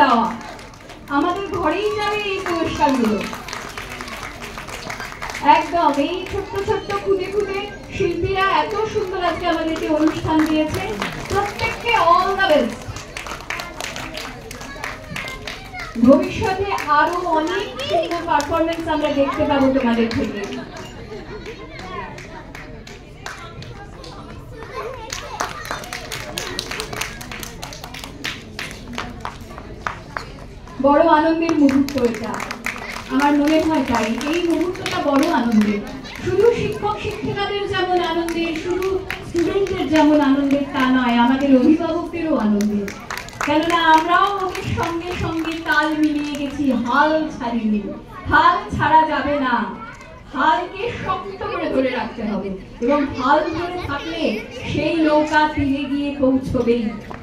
দেওয়া, আমাদের ঘরেই যাবে এই পুরস্কারগুলো। একদম এই ছোট্ট ছোট্ট খুদে খুদে শিল্পীরা এত সুন্দর আজকে আমাদেরকে অনুষ্ঠান দিয়েছে, প্রত্যেককে অল দ্য বেস্ট। ভবিষ্যতে আরো অনেক সুন্দর পারফরমেন্স আমরা দেখতে পাবো তোমাদের থেকে। বড় আনন্দের মুহূর্ত এটা, আমার মনে হয় তাই। এই মুহূর্তটা বড় আনন্দের, শুধু শিক্ষক শিক্ষিকাদের যেমন আনন্দের, শুধু স্টুডেন্টদের যেমন আনন্দের তা নয়, আমাদের অভিভাবকদেরও আনন্দের। কেননা আমরাও ওদের সঙ্গে সঙ্গে তাল মিলিয়ে গেছি, হাল ছাড়িনি। হাল ছাড়া যাবে না, হালকে শক্ত করে ধরে রাখতে হবে, এবং হাল ধরে থাকলে সেই নৌকা তীরে গিয়ে পৌঁছবেই।